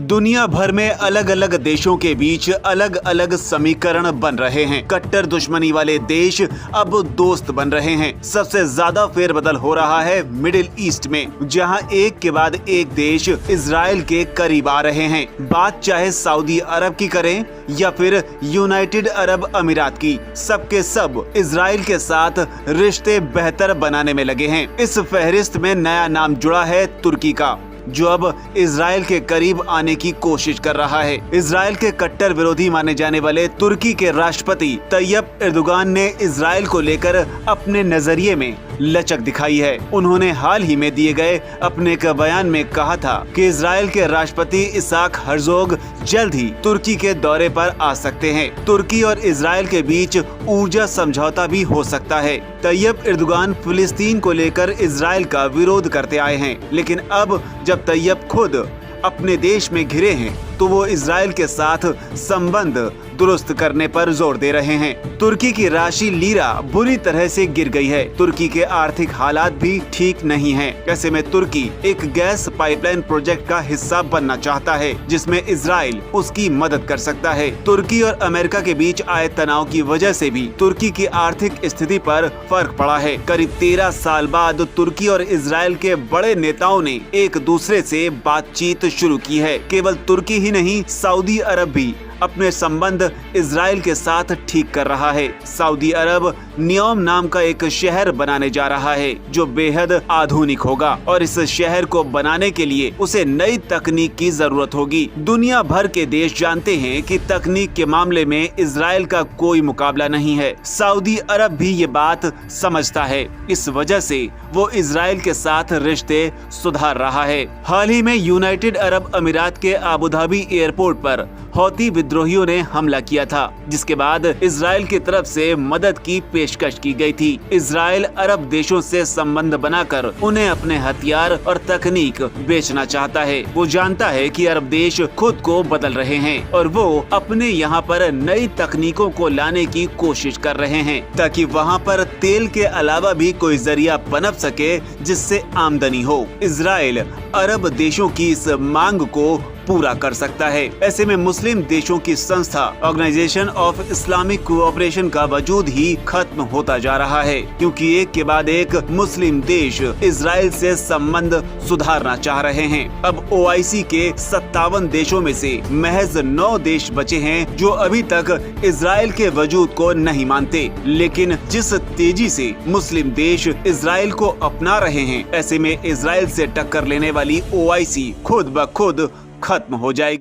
दुनिया भर में अलग अलग देशों के बीच अलग अलग समीकरण बन रहे हैं। कट्टर दुश्मनी वाले देश अब दोस्त बन रहे हैं। सबसे ज्यादा फेरबदल हो रहा है मिडिल ईस्ट में, जहां एक के बाद एक देश इजराइल के करीब आ रहे हैं। बात चाहे सऊदी अरब की करें या फिर यूनाइटेड अरब अमीरात की, सबके सब इजराइल के साथ रिश्ते बेहतर बनाने में लगे हैं। इस फहरिस्त में नया नाम जुड़ा है तुर्की का, जो अब इजराइल के करीब आने की कोशिश कर रहा है। इजराइल के कट्टर विरोधी माने जाने वाले तुर्की के राष्ट्रपति तैयब एर्दोगान ने इजराइल को लेकर अपने नजरिए में लचक दिखाई है। उन्होंने हाल ही में दिए गए अपने एक बयान में कहा था कि इजराइल के राष्ट्रपति इसाक हर्जोग जल्द ही तुर्की के दौरे पर आ सकते हैं। तुर्की और इजराइल के बीच ऊर्जा समझौता भी हो सकता है। तैयब एर्दोगान फिलिस्तीन को लेकर इजराइल का विरोध करते आए हैं, लेकिन अब जब तैयब खुद अपने देश में घिरे हैं तो वो इजराइल के साथ संबंध दुरुस्त करने पर जोर दे रहे हैं। तुर्की की राशि लीरा बुरी तरह से गिर गई है। तुर्की के आर्थिक हालात भी ठीक नहीं हैं। ऐसे में तुर्की एक गैस पाइपलाइन प्रोजेक्ट का हिस्सा बनना चाहता है, जिसमें इजराइल उसकी मदद कर सकता है। तुर्की और अमेरिका के बीच आए तनाव की वजह से भी तुर्की की आर्थिक स्थिति पर फर्क पड़ा है। करीब 13 साल बाद तुर्की और इजराइल के बड़े नेताओं ने एक दूसरे से बातचीत शुरू की है। केवल तुर्की ही नहीं, सऊदी अरब भी अपने संबंध इजराइल के साथ ठीक कर रहा है। सऊदी अरब नियोम नाम का एक शहर बनाने जा रहा है, जो बेहद आधुनिक होगा, और इस शहर को बनाने के लिए उसे नई तकनीक की जरूरत होगी। दुनिया भर के देश जानते हैं कि तकनीक के मामले में इजराइल का कोई मुकाबला नहीं है। सऊदी अरब भी ये बात समझता है, इस वजह से वो इजराइल के साथ रिश्ते सुधार रहा है। हाल ही में यूनाइटेड अरब अमीरात के अबू धाबी एयरपोर्ट पर हौती विद्रोहियों ने हमला किया था, जिसके बाद इजराइल की तरफ से मदद की पेशकश की गई थी। इजराइल अरब देशों से संबंध बनाकर उन्हें अपने हथियार और तकनीक बेचना चाहता है। वो जानता है कि अरब देश खुद को बदल रहे हैं और वो अपने यहाँ पर नई तकनीकों को लाने की कोशिश कर रहे हैं, ताकि वहाँ पर तेल के अलावा भी कोई जरिया पनप सके जिससे आमदनी हो। इजराइल अरब देशों की इस मांग को पूरा कर सकता है। ऐसे में मुस्लिम देशों की संस्था ऑर्गेनाइजेशन ऑफ इस्लामिक कोऑपरेशन का वजूद ही खत्म होता जा रहा है, क्योंकि एक के बाद एक मुस्लिम देश इजराइल से संबंध सुधारना चाह रहे हैं। अब OIC के 57 देशों में से महज 9 देश बचे हैं जो अभी तक इजराइल के वजूद को नहीं मानते। लेकिन जिस तेजी से मुस्लिम देश इजराइल को अपना रहे हैं, ऐसे में इजराइल से टक्कर लेने वाली OIC खुद ब खुद खत्म हो जाएगी।